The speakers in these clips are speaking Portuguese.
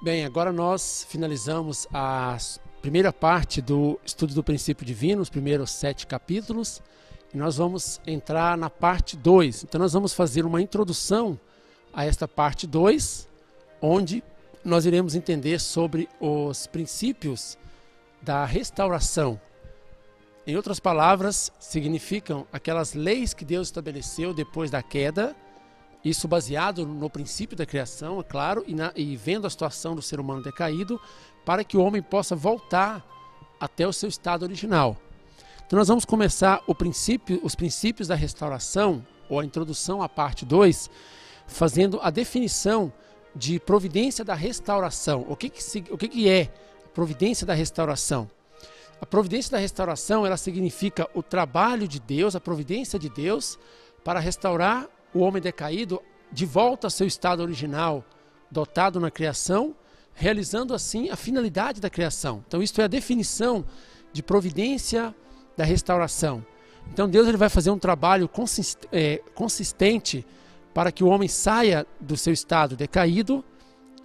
Bem, agora nós finalizamos a primeira parte do estudo do princípio divino, os primeiros 7 capítulos, e nós vamos entrar na parte 2. Então nós vamos fazer uma introdução a esta parte 2, onde nós iremos entender sobre os princípios da restauração. Em outras palavras, significam aquelas leis que Deus estabeleceu depois da queda, isso baseado no princípio da criação, é claro, e vendo a situação do ser humano decaído, para que o homem possa voltar até o seu estado original. Então nós vamos começar os princípios da restauração, ou a introdução à parte 2, fazendo a definição de providência da restauração. O que é a providência da restauração? A providência da restauração, ela significa o trabalho de Deus, a providência de Deus, para restaurar o homem decaído de volta ao seu estado original, dotado na criação, realizando assim a finalidade da criação. Então isto é a definição de providência da restauração. Então Deus ele vai fazer um trabalho consistente para que o homem saia do seu estado decaído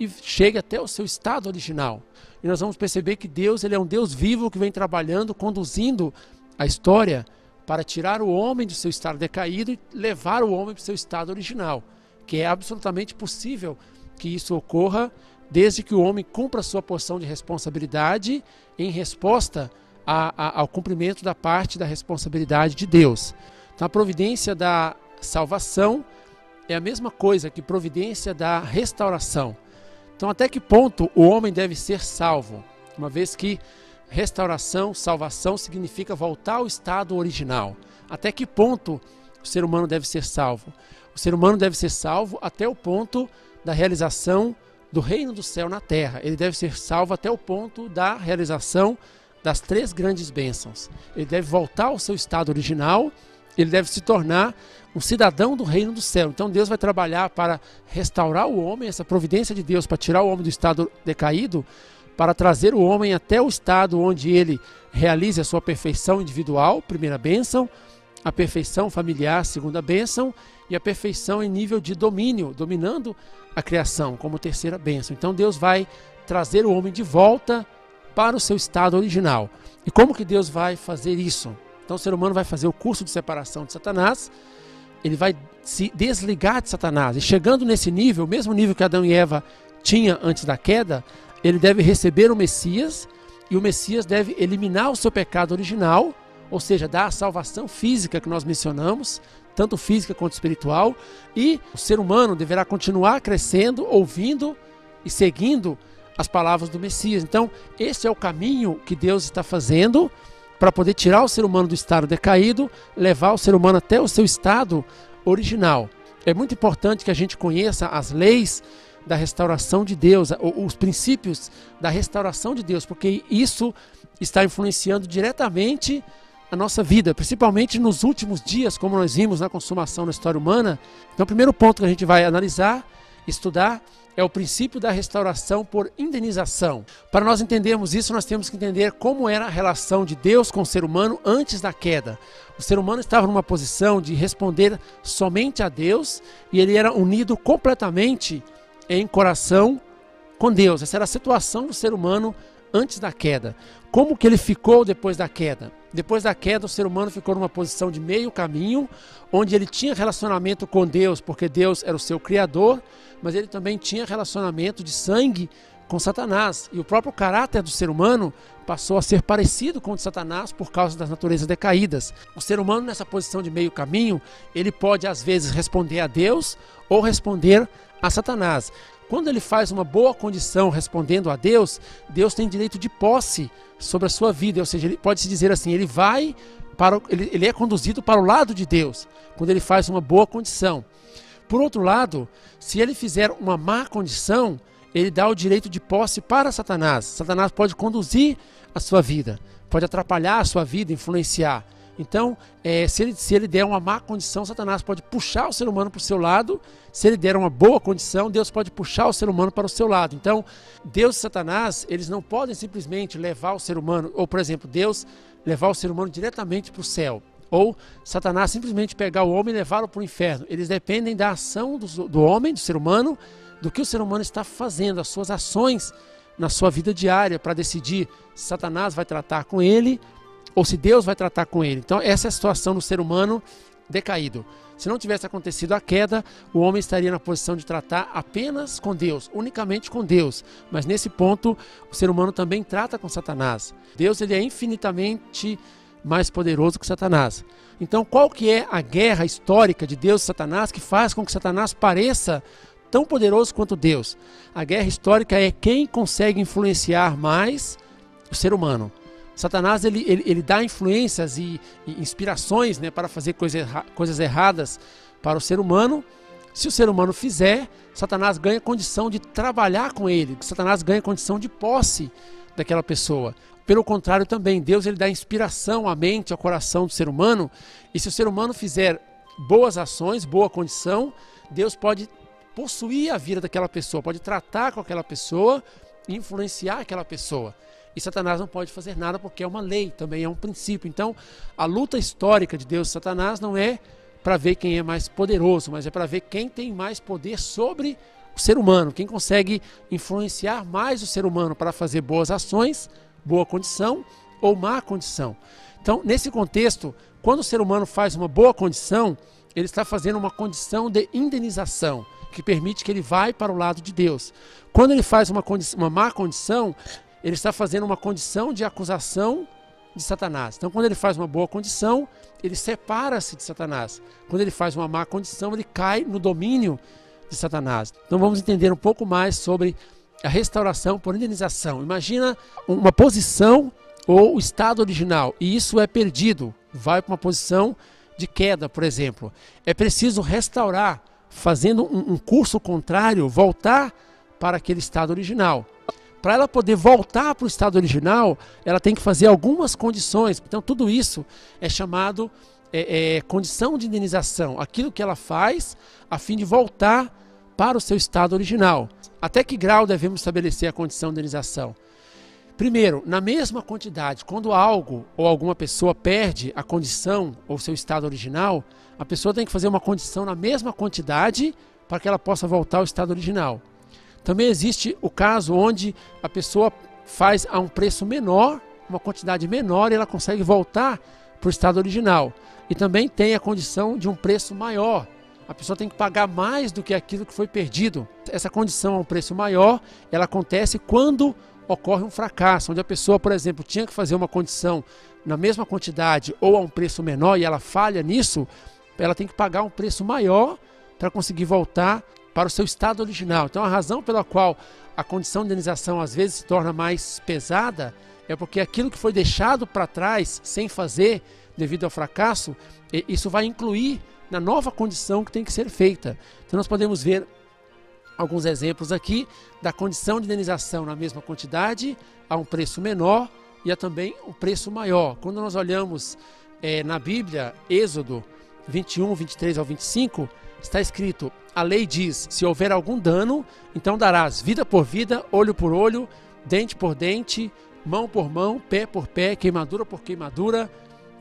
e chegue até o seu estado original. E nós vamos perceber que Deus ele é um Deus vivo que vem trabalhando, conduzindo a história para tirar o homem do seu estado decaído e levar o homem para o seu estado original, que é absolutamente possível que isso ocorra desde que o homem cumpra a sua porção de responsabilidade em resposta ao cumprimento da parte da responsabilidade de Deus. Então a providência da salvação é a mesma coisa que providência da restauração. Então até que ponto o homem deve ser salvo? Uma vez que restauração, salvação significa voltar ao estado original. Até que ponto o ser humano deve ser salvo? O ser humano deve ser salvo até o ponto da realização do reino do céu na terra. Ele deve ser salvo até o ponto da realização das 3 grandes bênçãos. Ele deve voltar ao seu estado original, ele deve se tornar um cidadão do reino do céu. Então Deus vai trabalhar para restaurar o homem, essa providência de Deus para tirar o homem do estado decaído, para trazer o homem até o estado onde ele realize a sua perfeição individual, primeira bênção, a perfeição familiar, segunda bênção, e a perfeição em nível de domínio, dominando a criação, como terceira bênção. Então Deus vai trazer o homem de volta para o seu estado original. E como que Deus vai fazer isso? Então o ser humano vai fazer o curso de separação de Satanás, ele vai se desligar de Satanás, e chegando nesse nível, o mesmo nível que Adão e Eva tinham antes da queda, ele deve receber o Messias, e o Messias deve eliminar o seu pecado original, ou seja, dar a salvação física que nós mencionamos, tanto física quanto espiritual, e o ser humano deverá continuar crescendo, ouvindo e seguindo as palavras do Messias. Então, esse é o caminho que Deus está fazendo para poder tirar o ser humano do estado decaído, levar o ser humano até o seu estado original. É muito importante que a gente conheça as leis da restauração de Deus, os princípios da restauração de Deus, porque isso está influenciando diretamente a nossa vida, principalmente nos últimos dias, como nós vimos na consumação da história humana. Então o primeiro ponto que a gente vai analisar, estudar, é o princípio da restauração por indenização. Para nós entendermos isso, nós temos que entender como era a relação de Deus com o ser humano antes da queda. O ser humano estava numa posição de responder somente a Deus, e ele era unido completamente em coração com Deus. Essa era a situação do ser humano antes da queda. Como que ele ficou depois da queda? Depois da queda, o ser humano ficou numa posição de meio caminho, onde ele tinha relacionamento com Deus, porque Deus era o seu criador, mas ele também tinha relacionamento de sangue com Satanás. E o próprio caráter do ser humano passou a ser parecido com o de Satanás por causa das naturezas decaídas. O ser humano, nessa posição de meio caminho, ele pode às vezes responder a Deus ou responder a Satanás. Quando ele faz uma boa condição respondendo a Deus, Deus tem direito de posse sobre a sua vida, ou seja, ele pode se dizer assim, ele é conduzido para o lado de Deus, quando ele faz uma boa condição. Por outro lado, se ele fizer uma má condição, ele dá o direito de posse para Satanás. Satanás pode conduzir a sua vida, pode atrapalhar a sua vida, influenciar. Então, se ele der uma má condição, Satanás pode puxar o ser humano para o seu lado. Se ele der uma boa condição, Deus pode puxar o ser humano para o seu lado. Então, Deus e Satanás, eles não podem simplesmente levar o ser humano, ou por exemplo, Deus levar o ser humano diretamente para o céu, ou Satanás simplesmente pegar o homem e levá-lo para o inferno. Eles dependem da ação do homem, do ser humano, do que o ser humano está fazendo, as suas ações na sua vida diária, para decidir se Satanás vai tratar com ele ou se Deus vai tratar com ele. Então essa é a situação do ser humano decaído. Se não tivesse acontecido a queda, o homem estaria na posição de tratar apenas com Deus, unicamente com Deus. Mas nesse ponto, o ser humano também trata com Satanás. Deus, ele é infinitamente mais poderoso que Satanás. Então qual que é a guerra histórica de Deus e Satanás que faz com que Satanás pareça tão poderoso quanto Deus? A guerra histórica é quem consegue influenciar mais o ser humano. Satanás ele dá influências e inspirações, né, para fazer coisas erradas para o ser humano. Se o ser humano fizer, Satanás ganha condição de trabalhar com ele, Satanás ganha condição de posse daquela pessoa. Pelo contrário também, Deus ele dá inspiração à mente, ao coração do ser humano, e se o ser humano fizer boas ações, boa condição, Deus pode possuir a vida daquela pessoa, pode tratar com aquela pessoa e influenciar aquela pessoa. E Satanás não pode fazer nada porque é uma lei, também é um princípio. Então, a luta histórica de Deus e Satanás não é para ver quem é mais poderoso, mas é para ver quem tem mais poder sobre o ser humano, quem consegue influenciar mais o ser humano para fazer boas ações, boa condição ou má condição. Então, nesse contexto, quando o ser humano faz uma boa condição, ele está fazendo uma condição de indenização, que permite que ele vá para o lado de Deus. Quando ele faz uma má condição, ele está fazendo uma condição de acusação de Satanás. Então, quando ele faz uma boa condição, ele separa-se de Satanás. Quando ele faz uma má condição, ele cai no domínio de Satanás. Então, vamos entender um pouco mais sobre a restauração por indenização. Imagina uma posição ou o estado original, e isso é perdido, vai para uma posição de queda, por exemplo. É preciso restaurar, fazendo um curso contrário, voltar para aquele estado original. Para ela poder voltar para o estado original, ela tem que fazer algumas condições. Então, tudo isso é chamado condição de indenização. Aquilo que ela faz a fim de voltar para o seu estado original. Até que grau devemos estabelecer a condição de indenização? Primeiro, na mesma quantidade. Quando algo ou alguma pessoa perde a condição ou seu estado original, a pessoa tem que fazer uma condição na mesma quantidade para que ela possa voltar ao estado original. Também existe o caso onde a pessoa faz a um preço menor, uma quantidade menor, e ela consegue voltar para o estado original. E também tem a condição de um preço maior. A pessoa tem que pagar mais do que aquilo que foi perdido. Essa condição a um preço maior, ela acontece quando ocorre um fracasso, onde a pessoa, por exemplo, tinha que fazer uma condição na mesma quantidade ou a um preço menor e ela falha nisso, ela tem que pagar um preço maior para conseguir voltar para o seu estado original. Então a razão pela qual a condição de indenização às vezes se torna mais pesada é porque aquilo que foi deixado para trás sem fazer devido ao fracasso, isso vai incluir na nova condição que tem que ser feita. Então nós podemos ver alguns exemplos aqui da condição de indenização na mesma quantidade, a um preço menor e a também um preço maior. Quando nós olhamos na Bíblia, Êxodo 21, 23 ao 25, está escrito: a lei diz, se houver algum dano, então darás vida por vida, olho por olho, dente por dente, mão por mão, pé por pé, queimadura por queimadura,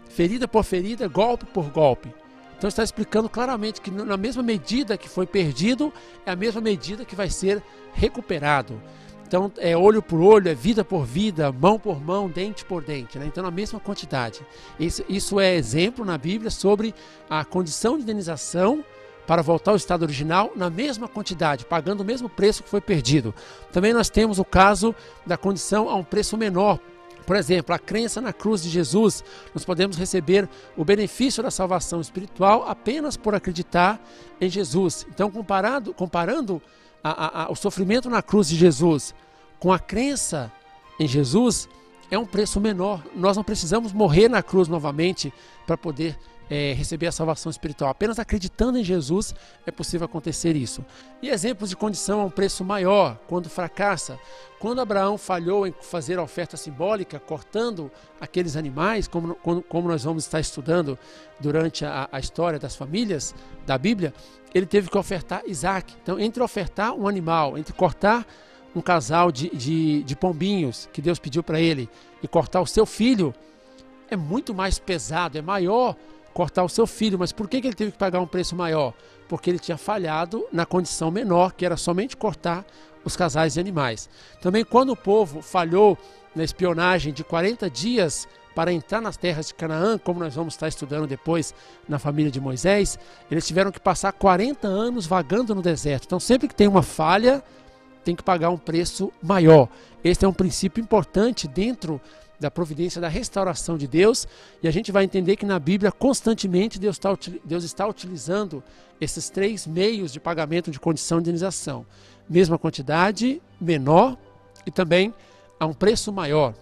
ferida por ferida, golpe por golpe. Então está explicando claramente que na mesma medida que foi perdido, é a mesma medida que vai ser recuperado. Então é olho por olho, é vida por vida, mão por mão, dente por dente, né? Então na mesma quantidade. Isso é exemplo na Bíblia sobre a condição de indenização para voltar ao estado original na mesma quantidade, pagando o mesmo preço que foi perdido. Também nós temos o caso da condição a um preço menor. Por exemplo, a crença na cruz de Jesus, nós podemos receber o benefício da salvação espiritual apenas por acreditar em Jesus. Então, comparando o sofrimento na cruz de Jesus com a crença em Jesus, é um preço menor. Nós não precisamos morrer na cruz novamente para poder receber a salvação espiritual. Apenas acreditando em Jesus é possível acontecer isso. E exemplos de condição a um preço maior, quando fracassa. Quando Abraão falhou em fazer a oferta simbólica, cortando aqueles animais, como nós vamos estar estudando durante a história das famílias da Bíblia, ele teve que ofertar Isaac. Então, entre ofertar um animal, entre cortar um casal de pombinhos que Deus pediu para ele e cortar o seu filho, é muito mais pesado, é maior cortar o seu filho. Mas por que ele teve que pagar um preço maior? porque ele tinha falhado na condição menor, que era somente cortar os casais de animais. Também quando o povo falhou na espionagem de 40 dias para entrar nas terras de Canaã, como nós vamos estar estudando depois na família de Moisés, eles tiveram que passar 40 anos vagando no deserto. Então sempre que tem uma falha, tem que pagar um preço maior. Esse é um princípio importante dentro da providência da restauração de Deus, e a gente vai entender que na Bíblia constantemente Deus está utilizando esses 3 meios de pagamento de condição de indenização. Mesma quantidade, menor, e também a um preço maior.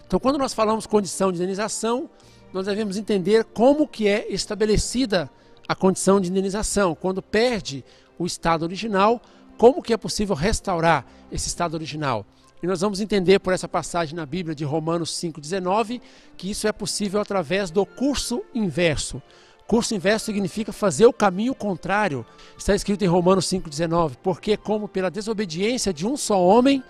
Então, quando nós falamos condição de indenização, nós devemos entender como que é estabelecida a condição de indenização. Quando perde o estado original, como que é possível restaurar esse estado original? E nós vamos entender por essa passagem na Bíblia de Romanos 5,19 que isso é possível através do curso inverso. Curso inverso significa fazer o caminho contrário. Está escrito em Romanos 5,19, porque como pela desobediência de um só homem,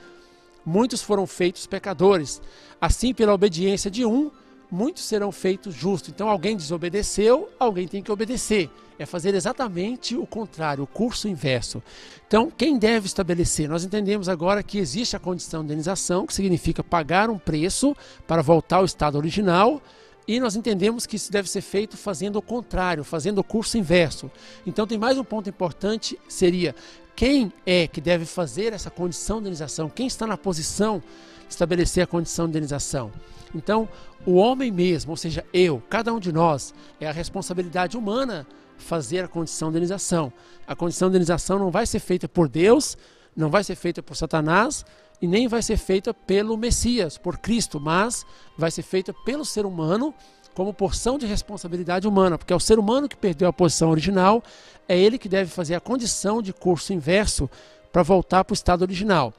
muitos foram feitos pecadores. Assim, pela obediência de um, muitos serão feitos justos. Então alguém desobedeceu, alguém tem que obedecer. É fazer exatamente o contrário, o curso inverso. Então, quem deve estabelecer? Nós entendemos agora que existe a condição de indenização, que significa pagar um preço para voltar ao estado original, e nós entendemos que isso deve ser feito fazendo o contrário, fazendo o curso inverso. Então, tem mais um ponto importante, seria quem é que deve fazer essa condição de indenização? Quem está na posição de estabelecer a condição de indenização? Então, o homem mesmo, ou seja, eu, cada um de nós, é a responsabilidade humana fazer a condição de indenização. A condição de indenização não vai ser feita por Deus, não vai ser feita por Satanás e nem vai ser feita pelo Messias, por Cristo, mas vai ser feita pelo ser humano como porção de responsabilidade humana, porque é o ser humano que perdeu a posição original, é ele que deve fazer a condição de curso inverso para voltar para o estado original.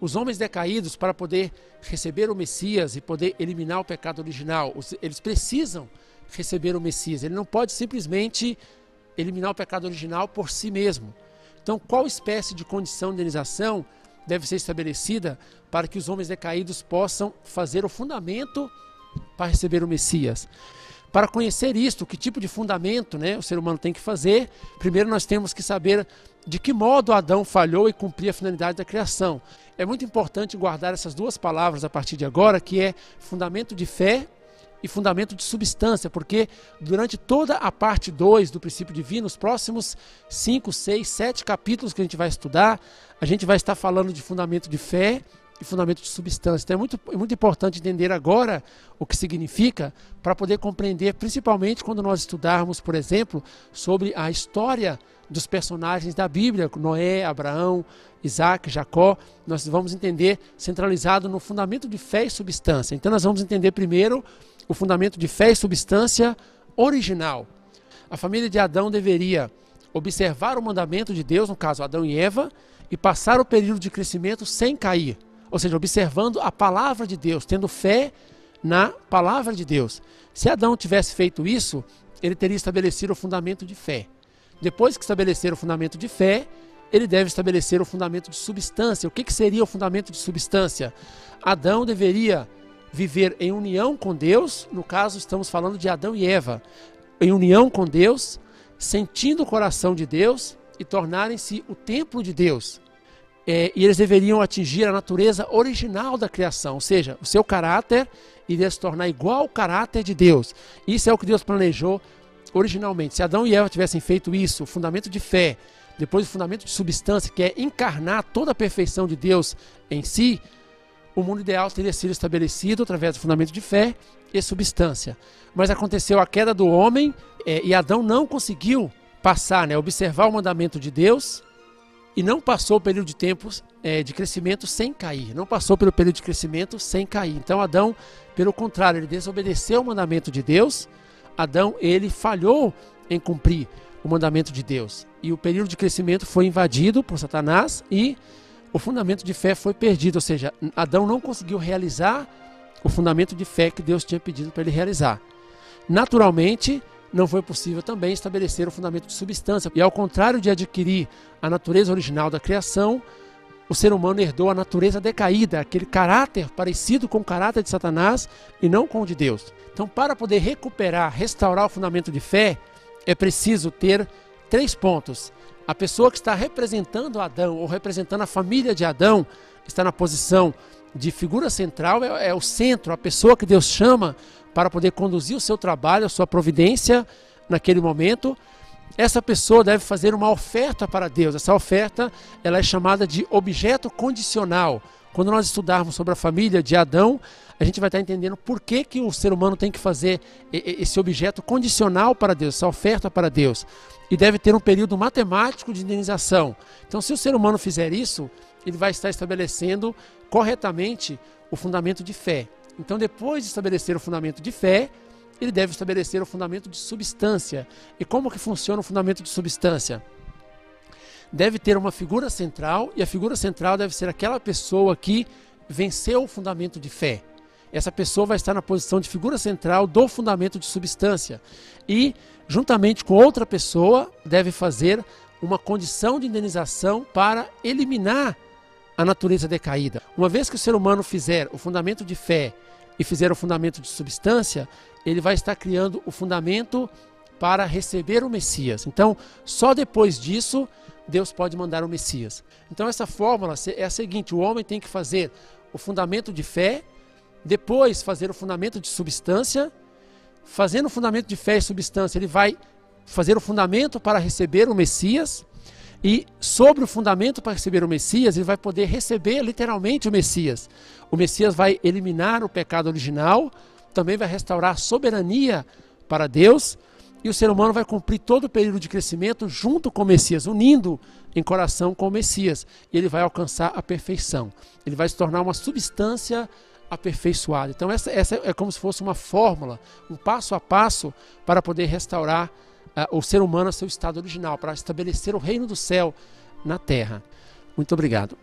Os homens decaídos, para poder receber o Messias e poder eliminar o pecado original, eles precisam receber o Messias. Ele não pode simplesmente eliminar o pecado original por si mesmo. Então, qual espécie de condição de indenização deve ser estabelecida para que os homens decaídos possam fazer o fundamento para receber o Messias? Para conhecer isto, que tipo de fundamento, o ser humano tem que fazer, primeiro nós temos que saber de que modo Adão falhou e cumprir a finalidade da criação. É muito importante guardar essas duas palavras a partir de agora, que é fundamento de fé e fundamento de substância, porque durante toda a parte 2 do princípio divino, os próximos 5, 6, 7 capítulos que a gente vai estudar, a gente vai estar falando de fundamento de fé e fundamento de substância. Então é muito importante entender agora o que significa para poder compreender, principalmente quando nós estudarmos, por exemplo, sobre a história dos personagens da Bíblia, Noé, Abraão, Isaac, Jacó, nós vamos entender centralizado no fundamento de fé e substância. Então nós vamos entender primeiro o fundamento de fé e substância original. A família de Adão deveria observar o mandamento de Deus, no caso Adão e Eva, e passar o período de crescimento sem cair. Ou seja, observando a palavra de Deus, tendo fé na palavra de Deus. Se Adão tivesse feito isso, ele teria estabelecido o fundamento de fé. Depois que estabelecer o fundamento de fé, ele deve estabelecer o fundamento de substância. O que seria o fundamento de substância? Adão deveria viver em união com Deus, no caso estamos falando de Adão e Eva, em união com Deus, sentindo o coração de Deus e tornarem-se o templo de Deus. E eles deveriam atingir a natureza original da criação, ou seja, o seu caráter iria se tornar igual ao caráter de Deus. Isso é o que Deus planejou originalmente. Se Adão e Eva tivessem feito isso, o fundamento de fé, depois o fundamento de substância, que é encarnar toda a perfeição de Deus em si, o mundo ideal teria sido estabelecido através do fundamento de fé e substância. Mas aconteceu a queda do homem e Adão não conseguiu passar, observar o mandamento de Deus e não passou o período de tempos de crescimento sem cair. Não passou pelo período de crescimento sem cair. Então Adão, pelo contrário, ele desobedeceu o mandamento de Deus. Adão, ele falhou em cumprir o mandamento de Deus. E o período de crescimento foi invadido por Satanás e o fundamento de fé foi perdido, ou seja, Adão não conseguiu realizar o fundamento de fé que Deus tinha pedido para ele realizar. Naturalmente, não foi possível também estabelecer o fundamento de substância. E ao contrário de adquirir a natureza original da criação, o ser humano herdou a natureza decaída, aquele caráter parecido com o caráter de Satanás e não com o de Deus. Então, para poder recuperar, restaurar o fundamento de fé, é preciso ter 3 pontos. A pessoa que está representando Adão ou representando a família de Adão está na posição de figura central, é o centro, a pessoa que Deus chama para poder conduzir o seu trabalho, a sua providência naquele momento. Essa pessoa deve fazer uma oferta para Deus. Essa oferta ela é chamada de objeto condicional. Quando nós estudarmos sobre a família de Adão, a gente vai estar entendendo por que o ser humano tem que fazer esse objeto condicional para Deus, essa oferta para Deus. E deve ter um período matemático de indenização. Então, se o ser humano fizer isso, ele vai estar estabelecendo corretamente o fundamento de fé. Então, depois de estabelecer o fundamento de fé, ele deve estabelecer o fundamento de substância. E como que funciona o fundamento de substância? Deve ter uma figura central, e a figura central deve ser aquela pessoa que venceu o fundamento de fé. Essa pessoa vai estar na posição de figura central do fundamento de substância. E, juntamente com outra pessoa, deve fazer uma condição de indenização para eliminar a natureza decaída. Uma vez que o ser humano fizer o fundamento de fé e fizer o fundamento de substância, ele vai estar criando o fundamento para receber o Messias. Então, só depois disso, Deus pode mandar o Messias. Então, essa fórmula é a seguinte: o homem tem que fazer o fundamento de fé, depois fazer o fundamento de substância. Fazendo o fundamento de fé e substância, ele vai fazer o fundamento para receber o Messias. E sobre o fundamento para receber o Messias, ele vai poder receber literalmente o Messias. O Messias vai eliminar o pecado original, também vai restaurar a soberania para Deus, e o ser humano vai cumprir todo o período de crescimento junto com o Messias, unindo em coração com o Messias. E ele vai alcançar a perfeição. Ele vai se tornar uma substância aperfeiçoada. Então essa é como se fosse uma fórmula, um passo a passo para poder restaurar o ser humano a seu estado original, para estabelecer o reino do céu na terra. Muito obrigado.